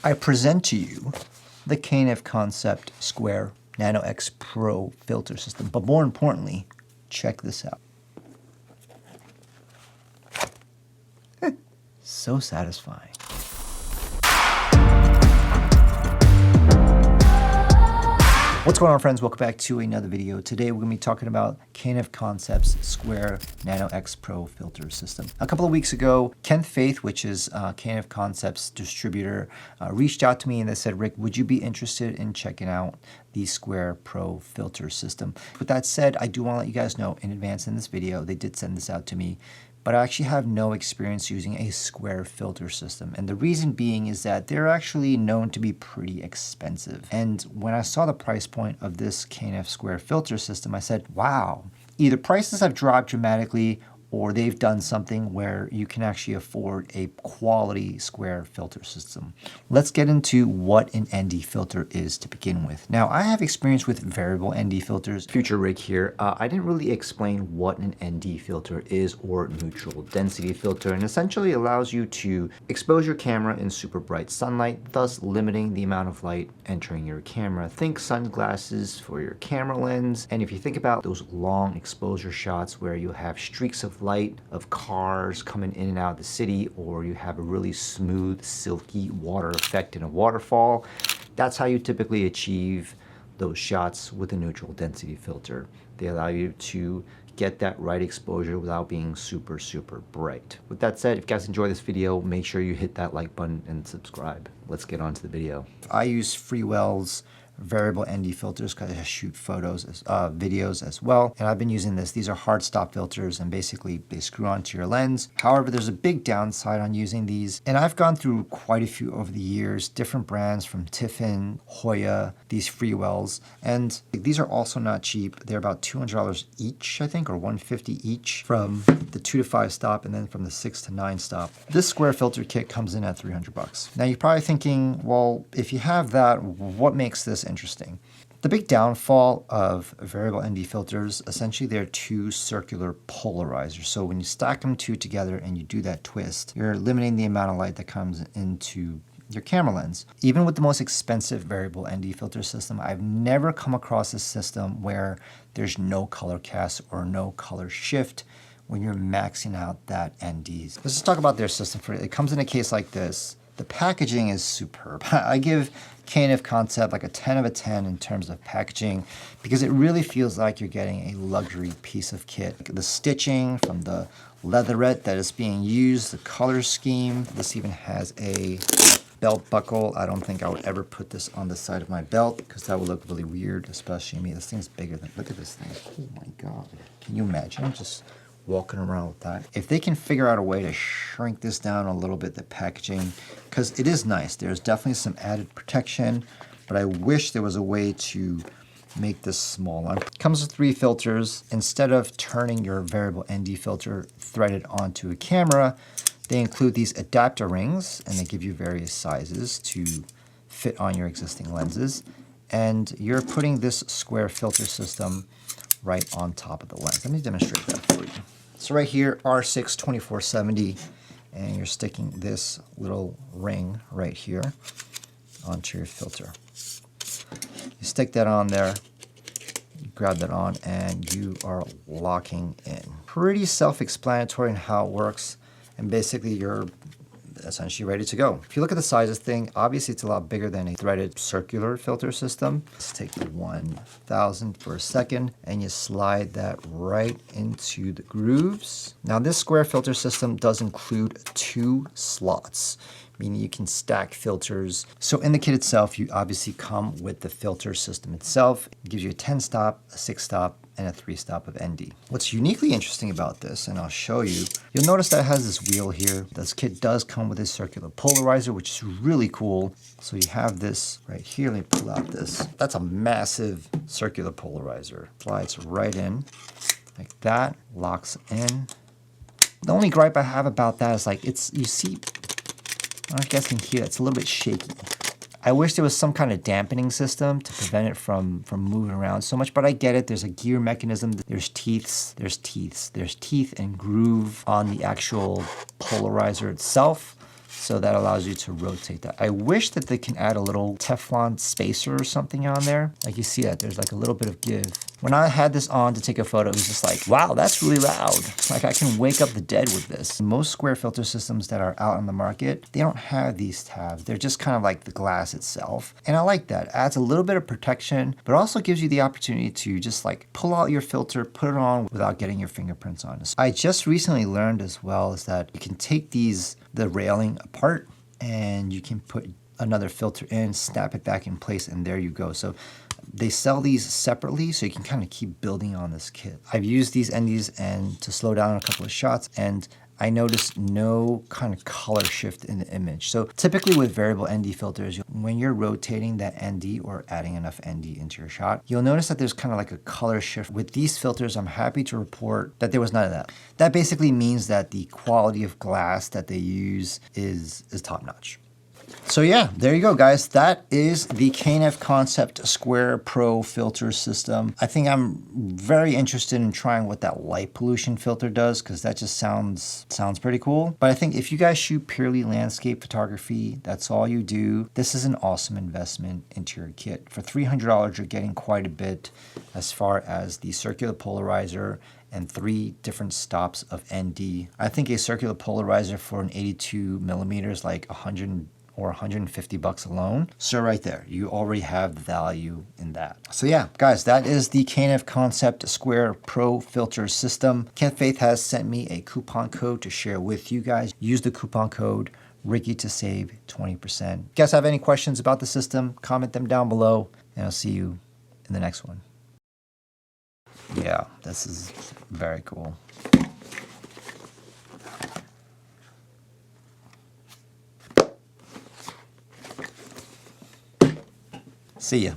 I present to you the K&F Concept Square Nano X Pro filter system. But more importantly, check this out. So satisfying. What's going on, friends? Welcome back to another video. Today we're going to be talking about K&F Concept's Square Nano X Pro filter system. A couple of weeks ago, Kentfaith, which is K&F Concept's distributor, reached out to me and they said, Rick, would you be interested in checking out the Square Pro filter system? With that said, I do want to let you guys know in advance in this video, they did send this out to me, but I actually have no experience using a Square filter system. And the reason being is that they're actually known to be pretty expensive. And when I saw the price point of this K&F Square filter system, I said, wow, either prices have dropped dramatically or they've done something where you can actually afford a quality Square filter system. Let's get into what an ND filter is to begin with. Now, I have experience with variable ND filters. Future Rick here. I didn't really explain what an ND filter is, or neutral density filter, and essentially allows you to expose your camera in super bright sunlight, thus limiting the amount of light entering your camera. Think sunglasses for your camera lens. And if you think about those long exposure shots where you have streaks of light of cars coming in and out of the city, or you have a really smooth, silky water effect in a waterfall, that's how you typically achieve those shots with a neutral density filter. They allow you to get that right exposure without being super, super bright. With that said, if you guys enjoy this video, make sure you hit that like button and subscribe. Let's get on to the video. I use Freewell's variable ND filters because I shoot photos, videos as well. And I've been using this. These are hard stop filters and basically they screw onto your lens. However, there's a big downside on using these. And I've gone through quite a few over the years, different brands from Tiffin, Hoya, these Freewells. And these are also not cheap. They're about $200 each, I think, or $150 each from the 2 to 5 stop and then from the 6 to 9 stop. This Square filter kit comes in at $300. Now you're probably thinking, well, if you have that, what makes this interesting? The big downfall of variable ND filters, essentially they're two circular polarizers. So when you stack them two together and you do that twist, you're limiting the amount of light that comes into your camera lens. Even with the most expensive variable ND filter system, I've never come across a system where there's no color cast or no color shift when you're maxing out that NDs. Let's just talk about their system for it. It comes in a case like this. The packaging is superb. I give K&F Concept like a 10 out of 10 in terms of packaging because it really feels like you're getting a luxury piece of kit. The stitching from the leatherette that is being used, the color scheme. This even has a belt buckle. I don't think I would ever put this on the side of my belt because that would look really weird, especially me. This thing's bigger than, look at this thing. Oh my God. Can you imagine just walking around with that? If they can figure out a way to shrink this down a little bit, the packaging, because it is nice. There's definitely some added protection, but I wish there was a way to make this smaller. It comes with 3 filters. Instead of turning your variable ND filter threaded onto a camera, they include these adapter rings and they give you various sizes to fit on your existing lenses. And you're putting this Square filter system right on top of the lens. Let me demonstrate that for you. So right here, R6 2470, and you're sticking this little ring right here onto your filter. You stick that on there, you grab that on, and you are locking in. Pretty self-explanatory in how it works, and basically you're essentially ready to go. If you look at the size of the thing, obviously it's a lot bigger than a threaded circular filter system. Let's take the 1000 for a second and you slide that right into the grooves. Now this Square filter system does include 2 slots, meaning you can stack filters. So in the kit itself, you obviously come with the filter system itself. It gives you a 10 stop, a 6 stop, and a 3 stop of ND. What's uniquely interesting about this, and I'll show you, you'll notice that it has this wheel here. This kit does come with a circular polarizer, which is really cool. So you have this right here. Let me pull out this. That's a massive circular polarizer. Slides right in like that, locks in. The only gripe I have about that is like, you see, I don't know if you guys can hear, it's a little bit shaky. I wish there was some kind of dampening system to prevent it from moving around so much, but I get it. There's a gear mechanism. There's teeth and groove on the actual polarizer itself. So that allows you to rotate that. I wish that they can add a little Teflon spacer or something on there. Like you see that there's like a little bit of give. When I had this on to take a photo, it was just like, wow, that's really loud. Like I can wake up the dead with this. Most square filter systems that are out on the market, they don't have these tabs. They're just kind of like the glass itself. And I like that. It adds a little bit of protection, but also gives you the opportunity to just like pull out your filter, put it on without getting your fingerprints on it. I just recently learned as well is that you can take the railing apart and you can put another filter in, snap it back in place, and there you go. So they sell these separately, so you can kind of keep building on this kit. I've used these NDs and to slow down a couple of shots, and I noticed no kind of color shift in the image. So typically with variable ND filters, when you're rotating that ND or adding enough ND into your shot, you'll notice that there's kind of like a color shift. With these filters, I'm happy to report that there was none of that. That basically means that the quality of glass that they use is top notch. So yeah, there you go, guys. That is the K&F Concept Square Pro filter system. I think I'm very interested in trying what that light pollution filter does, because that just sounds pretty cool. But I think if you guys shoot purely landscape photography, that's all you do, this is an awesome investment into your kit. For $300, you're getting quite a bit as far as the circular polarizer and 3 different stops of ND. I think a circular polarizer for an 82 millimeters, like 100 or 150 bucks alone. So right there, you already have value in that. So yeah, guys, that is the K&F Concept Square Pro filter system. Kentfaith has sent me a coupon code to share with you guys. Use the coupon code Ricky to save 20%. If you guys have any questions about the system, comment them down below, and I'll see you in the next one. Yeah, this is very cool. See ya.